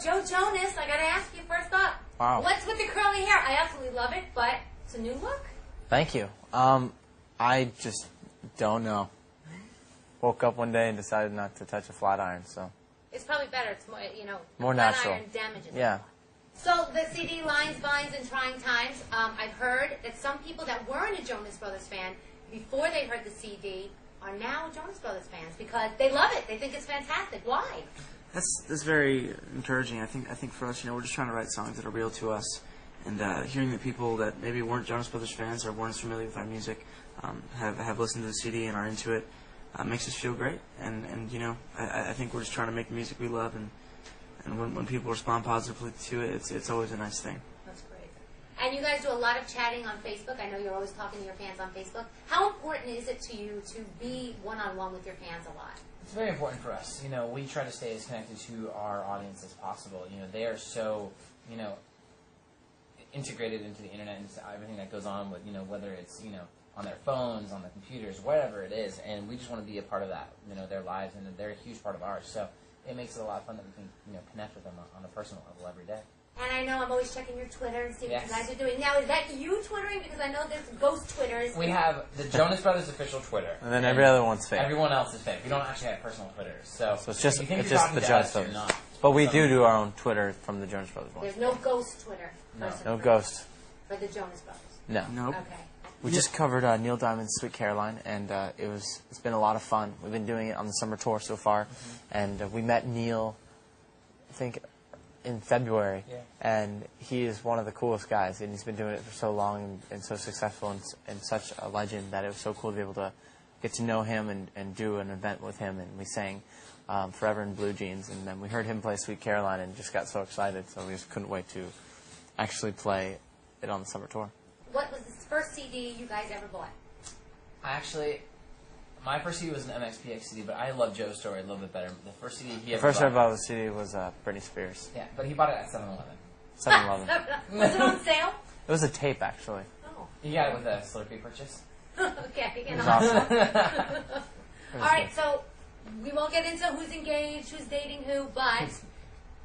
Joe Jonas, I gotta ask you first up. Wow. What's with the curly hair? I absolutely love it, but it's a new look. Thank you. I just don't know. Woke up one day and decided not to touch a flat iron, so. It's probably better. It's more, you know, More flat natural. iron damages. Yeah. So the CD Lines, Vines, and Trying Times, I've heard that some people that weren't a Jonas Brothers fan before they heard the CD are now Jonas Brothers fans because they love it. They think it's fantastic. Why? That's very encouraging. I think for us, you know, we're just trying to write songs that are real to us, and hearing that people that maybe weren't Jonas Brothers fans or weren't as familiar with our music have listened to the CD and are into it makes us feel great. And you know, I think we're just trying to make the music we love, and when people respond positively to it, it's always a nice thing. That's great. And you guys do a lot of chatting on Facebook. I know you're always talking to your fans on Facebook. How important is it to you to be one-on-one with your fans a lot? It's very important for us. You know, we try to stay as connected to our audience as possible. You know, they are so, you know, integrated into the internet and everything that goes on with, you know, whether it's, you know, on their phones, on their computers, whatever it is, and we just want to be a part of that, you know, their lives, and they're a huge part of ours. So it makes it a lot of fun that we can, you know, connect with them on a personal level every day. And I know I'm always checking your Twitter and see what Yes. you guys are doing. Now, is that you Twittering? Because I know there's ghost Twitters. We have the Jonas Brothers official Twitter. And then every other one's fake. Everyone else is fake. We don't actually have personal Twitters. So So it's just you think it's you're just talking the to Jonas us, you're Brothers. not. But we do our own Twitter from the Jonas Brothers one. There's no ghost Twitter. No. person No for- ghost. For the Jonas Brothers. No. Nope. Okay. We just covered Neil Diamond's Sweet Caroline, and it's been a lot of fun. We've been doing it on the summer tour so far, and we met Neil, I think, in February, and he is one of the coolest guys, and he's been doing it for so long and so successful and such a legend that it was so cool to be able to get to know him and do an event with him, and we sang Forever in Blue Jeans, and then we heard him play Sweet Caroline and just got so excited, so we just couldn't wait to actually play it on the summer tour. What was the first CD you guys ever bought? My first CD was an MXPX CD, but I love Joe's story a little bit better. The first CD he The ever first I bought. bought the CD was Britney Spears. Yeah, but he bought it at 7-Eleven. 7-Eleven. Was it on sale? It was a tape, actually. Oh. He got it with a Slurpee purchase. Okay. It was awesome. All right, so we won't get into who's engaged, who's dating who, but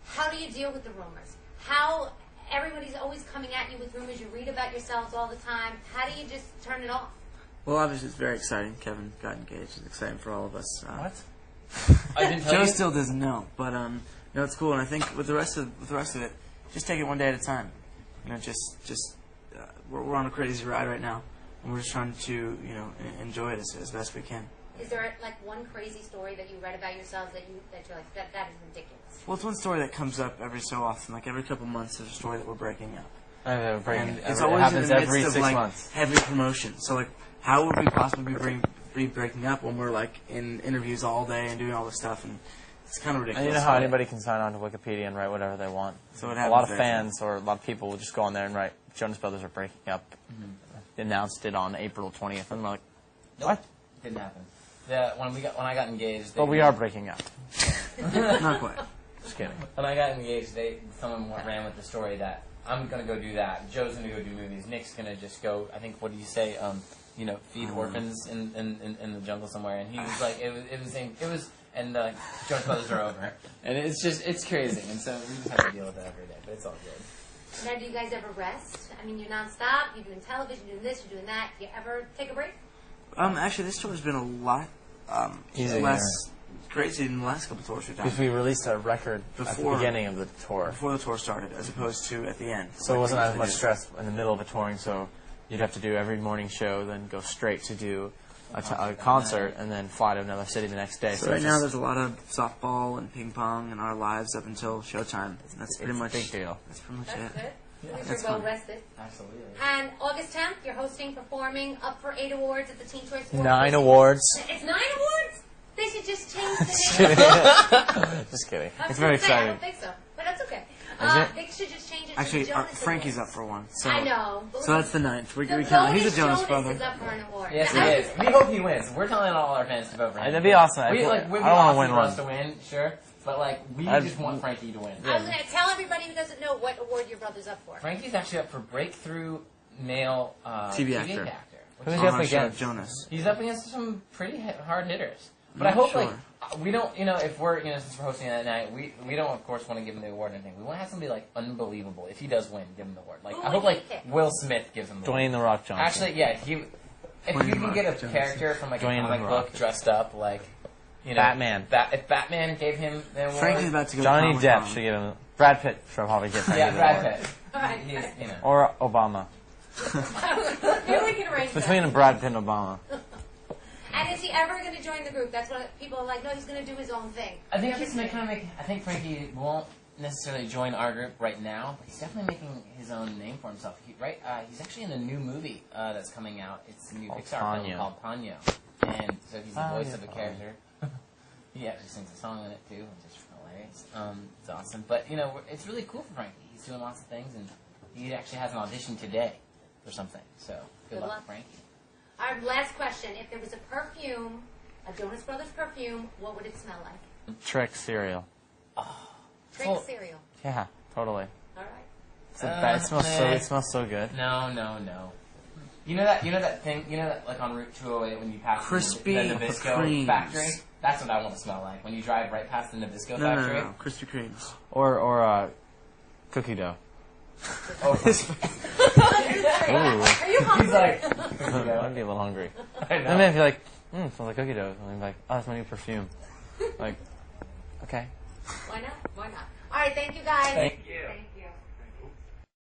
how do you deal with the rumors? How everybody's always coming at you with rumors. You read about yourselves all the time. How do you just turn it off? Well, obviously, it's very exciting. Kevin got engaged. It's exciting for all of us. What? I didn't tell Joe you. still doesn't know, but you know, it's cool. And I think with the rest of it, just take it one day at a time. You know, we're on a crazy ride right now, and we're just trying to, you know, enjoy it as best we can. Is there like one crazy story that you read about yourselves that you're like that is ridiculous? Well, it's one story that comes up every so often. Like every couple months, there's a story that we're breaking up. And It's it always happens in the midst every of 6 like months. heavy promotion. So like, how would we possibly be breaking up when we're like in interviews all day and doing all this stuff? And it's kind of ridiculous. And you know how anybody can sign on to Wikipedia and write whatever they want. So it a happens lot of very fans or a lot of people will just go on there and write, Jonas Brothers are breaking up. Announced it on April 20th. And I'm like, what? Didn't happen. When I got engaged, But we are breaking up. Not quite. Just kidding. When I got engaged, someone ran with the story that I'm gonna go do that. Joe's gonna go do movies. Nick's gonna just go. I think what did you say? You know, feed orphans in the jungle somewhere. And he was like, it was, and Jonas Brothers are over. And it's crazy. And so we just have to deal with that every day. But it's all good. Now, do you guys ever rest? I mean, you're nonstop. You're doing television, you're doing this, you're doing that. Do you ever take a break? Actually, this tour has been a lot less crazy than the last couple tours we've done. Because we released a record at the beginning of the tour. Before the tour started, as opposed to at the end. So it wasn't as much stress in the middle of a touring, so you'd have to do every morning show, then go straight to do a concert, and then fly to another city the next day. So right now there's a lot of softball and ping pong in our lives up until showtime. That's pretty much a big deal. That's pretty much That's it. good. Yeah. At least That's you're well fun. rested. Absolutely. And August 10th, you're hosting, performing, up for 8 awards at the Teen Choice Awards. 9 awards. It's 9 awards? They should just change the name. Just kidding. I was It's very gonna say, I exciting. don't think so, but that's okay. Is it? They should just change it to Actually, the Jonas Frankie's Awards. up for one. So, I know. But So that's the 9th. We the count. He's a Jonas Jonas brother. is up for an award. Yes, it is. We hope he wins. We're telling all our fans to vote for him. That'd be awesome. We, I like, we'd don't be want awesome to win for one. us to win, sure. But like, we just want Frankie to win. I was going to tell everybody who doesn't know what award your brother's up for. Frankie's actually up for Breakthrough Male TV actor. which Who's is- he up On our show, against? Jonas. He's up against some pretty hard hitters. But I hope sure. like we don't, if we're, since we're hosting that night, we don't of course want to give him the award or anything. We want to have somebody like unbelievable. If he does win, give him the award. Like Who I would hope you like pick? Will Smith gives him the award. Dwayne the Rock Johnson. Actually, yeah, if you can get a character from like a Dwayne comic the book Rock. dressed up like, Batman. If Batman gave him the award, Frankie's about to go. Johnny to Depp Comic-Con. should give him. Brad Pitt should probably get Frankie yeah, the Brad award. Pitt. Alright. He's, Or Obama. Maybe we can arrange Between that. Brad Pitt and Obama. And is he ever going to join the group? That's what people are like. No, he's going to do his own thing. I think he's I think Frankie won't necessarily join our group right now, but he's definitely making his own name for himself. He's actually in a new movie that's coming out. It's a new Pixar film called Ponyo, and so he's the voice of a character. He actually sings a song in it too, which is hilarious. It's awesome, but it's really cool for Frankie. He's doing lots of things, and he actually has an audition today for something. So good luck, Frankie. Our last question: if there was a perfume, a Jonas Brothers perfume, what would it smell like? Trick cereal. Trick Well- cereal. Yeah, totally. All right. It smells so good. No. You know that thing, like on Route 208 when you pass Crispy the Nabisco Creams. factory? That's what I want to smell like. When you drive right past the Nabisco No, factory. no, Krispy Kremes. Or cookie dough. Oh, Ooh. Are you hungry? he's like, I'd be a little hungry. I know. And then if you're like, it smells like cookie dough. And I'm like, oh, that's my new perfume. Like, okay. Why not? Why not? All right. Thank you, guys. Thank you. Thank you.